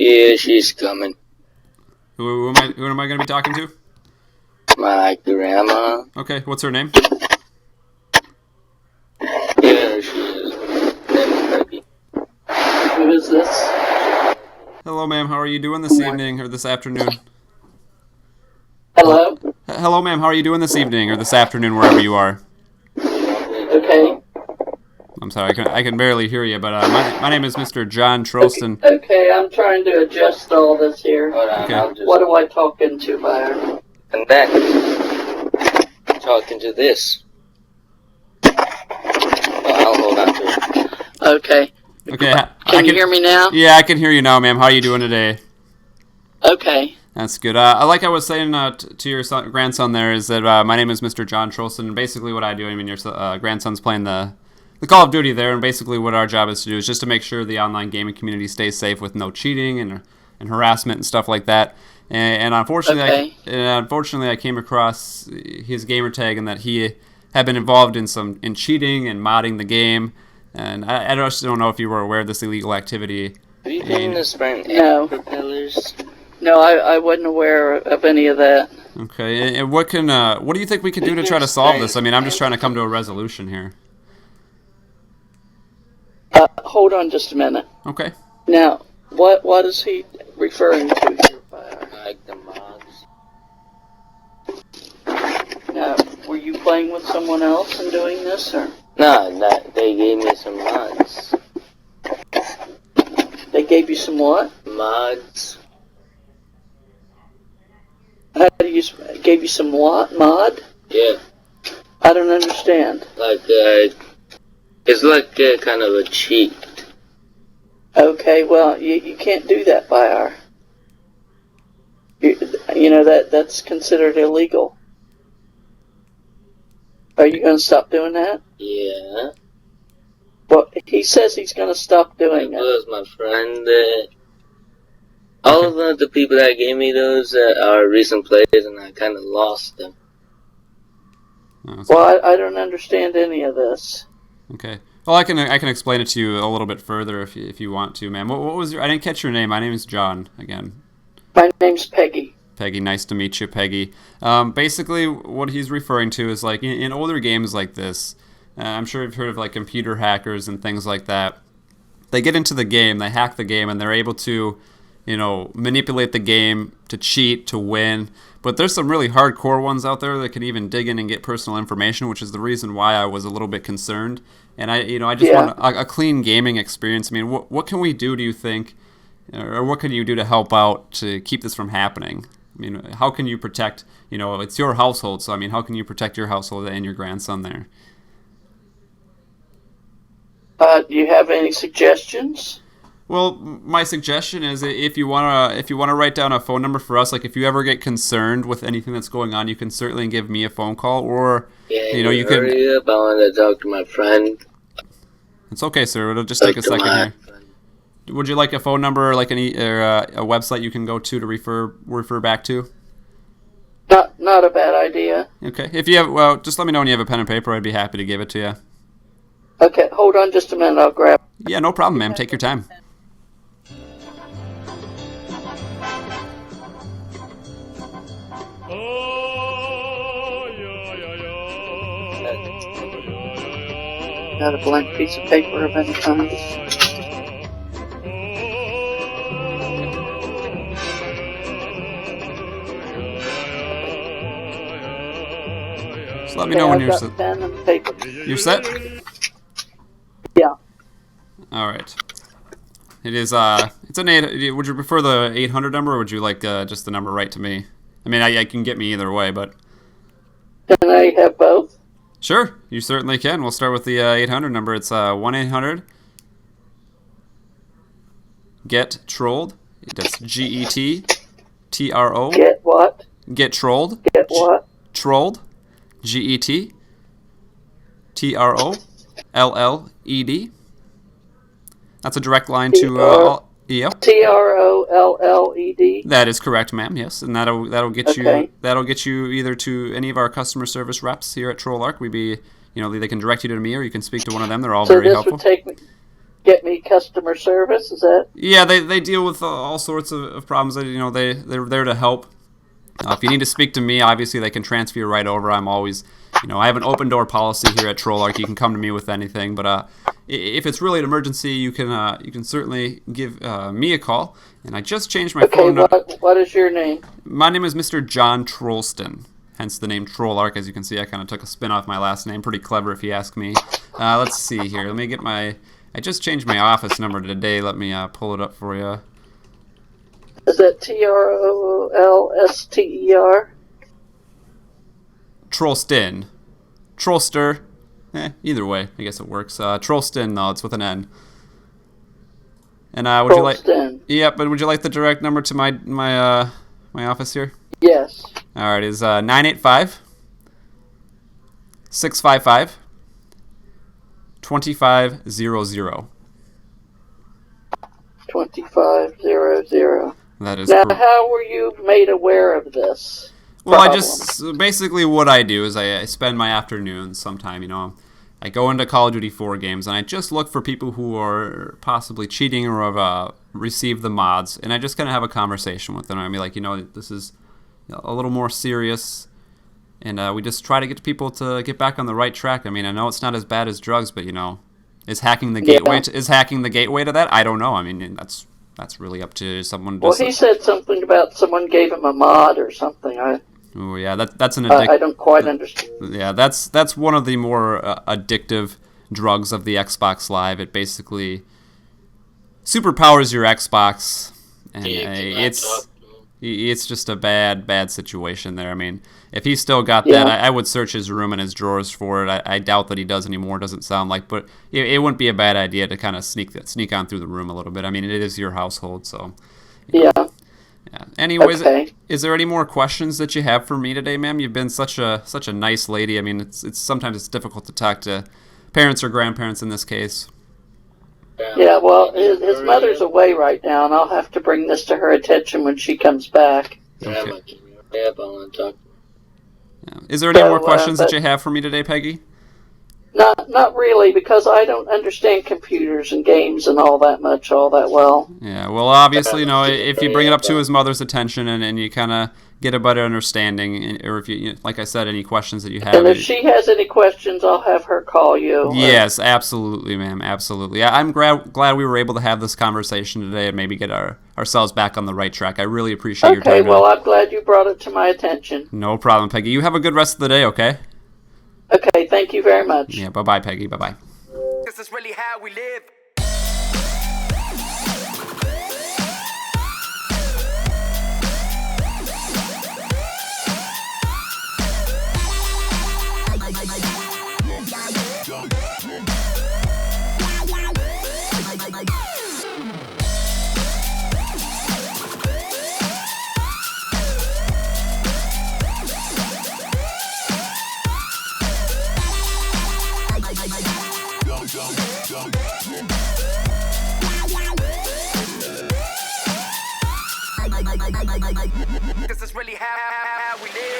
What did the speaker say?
Yeah, she's coming. Who am I going to be talking to? My grandma. Okay, what's her name? Yeah, she is. Name is Becky. Who is this? Hello, ma'am. How are you doing this evening or this afternoon? Hello? Hello, ma'am. How are you doing this evening or this afternoon, wherever you are? Okay. I'm sorry, I can barely hear you, but my name is Mr. John Trolston. Okay, I'm trying to adjust all this here. Hold on, Okay. I'll just... What do I talk into, Byron? And then, talking to this. I'll hold on to it. Okay. Okay. Can you hear me now? Yeah, I can hear you now, ma'am. How are you doing today? Okay. That's good. Like I was saying to your grandson there is that my name is Mr. John Trolston, and basically what I do, I mean, your grandson's playing the Call of Duty there, and basically what our job is to do is just to make sure the online gaming community stays safe with no cheating and harassment and stuff like that. And unfortunately, Okay. I came across his gamer tag and that he had been involved in cheating and modding the game. And I just don't know if you were aware of this illegal activity. Have you been to sprint No. propellers? No, I wasn't aware of any of that. Okay, and what do you think we can do to try to solve this? I mean, I'm just trying to come to a resolution here. Hold on just a minute. Okay. Now, what is he referring to here, Byron? Like the mods. Now, were you playing with someone else and doing this, or? No, they gave me some mods. They gave you some what? Mods. How do you gave you some what? Mod? Yeah. I don't understand. Like, it's like kind of a cheat. Okay, well, you can't do that, Byron. You know that's considered illegal. Are you going to stop doing that? Yeah. Well, he says he's going to stop doing It it. was my friend. All of the people that gave me those are recent players, and I kind of lost them. Oh, Well, I don't understand any of this. okay. Well, I can explain it to you a little bit further if you want to, ma'am. What was I didn't catch your name. My name is John again. My name's Peggy. Peggy, nice to meet you, Peggy. Basically, what he's referring to is like in older games like this. I'm sure you've heard of like computer hackers and things like that. They get into the game, they hack the game, and they're able to, manipulate the game to cheat, to win. But there's some really hardcore ones out there that can even dig in and get personal information, which is the reason why I was a little bit concerned. And I just want a clean gaming experience. I mean, what can we do you think, or what can you do to help out to keep this from happening? I mean, how can you protect, it's your household, so I mean, how can you protect your household and your grandson there? Do you have any suggestions? Well, my suggestion is if you wanna write down a phone number for us, like if you ever get concerned with anything that's going on, you can certainly give me a phone call, or Yeah, you can. hurry up. I want to talk to my friend. It's okay, sir. It'll just take a second here. Would you like a phone number, like a website you can go to refer back to? Not a bad idea. Okay. If you have, just let me know when you have a pen and paper. I'd be happy to give it to you. Okay, hold on just a minute. I'll grab. Yeah, no problem, ma'am. Take your time. Got a blank piece of paper of any kind. Just let me know when you're set. Pen and paper. You're set? Yeah. All right. It is. It's an 8. Would you prefer the 800 number, or would you like just the number right to me? I mean, I can get me either way, but. Can I have both? Sure, you certainly can. We'll start with the 800 number. It's 1-800 get trolled. That's GETTRO. Get what? Get trolled. Get what? Trolled. GETTROLLED. That's a direct line to yep. TROLLED. That is correct, ma'am. Yes, and that'll get Okay. you either to any of our customer service reps here at Troll Arc. They can direct you to me, or you can speak to one of them. They're all So very this helpful. would take me. get me customer service. Is that? Yeah, they deal with all sorts of problems. That, they're there to help. If you need to speak to me, obviously they can transfer you right over. I'm always, I have an open door policy here at Trollarch. You can come to me with anything, but if it's really an emergency, you can certainly give me a call. And I just changed my phone number. What is your name? My name is Mr. John Trollston, hence the name Trollarch. As you can see, I kind of took a spin off my last name. Pretty clever, if you ask me. Let's see here. Let me get I just changed my office number today. Let me pull it up for you. Is that Trollster? Trollston. Trollster. Either way, I guess it works. Trollston, though, it's with an N. And would you like? Yep. But would you like the direct number to my office here? Yes. All right. Is 985 655 2500. 2500. That is now, how were you made aware of this? Well, basically what I do is I spend my afternoons sometime, I go into Call of Duty 4 games and I just look for people who are possibly cheating or have received the mods, and I just kind of have a conversation with them. I'd be like, this is a little more serious, and we just try to get people to get back on the right track. I mean, I know it's not as bad as drugs, but is hacking the gateway to that? I don't know. I mean, that's really up to someone. Well, he said something about someone gave him a mod or something. Oh yeah, that's an addict. I don't quite understand. Yeah, that's one of the more addictive drugs of the Xbox Live. It basically superpowers your Xbox, and it's just a bad situation there. I mean, if he's still got that, I would search his room and his drawers for it. I doubt that he does anymore. Doesn't sound like, but it wouldn't be a bad idea to kind of sneak on through the room a little bit. I mean, it is your household, so. Yeah. Yeah. Anyways, okay. Is there any more questions that you have for me today, ma'am? You've been such a nice lady. I mean, it's sometimes it's difficult to talk to parents or grandparents in this case. Yeah, well, his mother's away right now, and I'll have to bring this to her attention when she comes back. Okay. Yeah. Is there any more questions that you have for me today, Peggy? Not really, because I don't understand computers and games and all that well. Yeah, well, obviously, if you bring it up to his mother's attention and you kind of get a better understanding, or if you, like I said, any questions that you have. And if she has any questions, I'll have her call you. Yes, absolutely, ma'am, absolutely. I'm glad we were able to have this conversation today and maybe get ourselves back on the right track. I really appreciate your time. Okay, well, I'm glad you brought it to my attention. No problem, Peggy. You have a good rest of the day, okay? Okay, thank you very much. Yeah, bye-bye, Peggy. Bye-bye. This is really how we live. This is really how we live.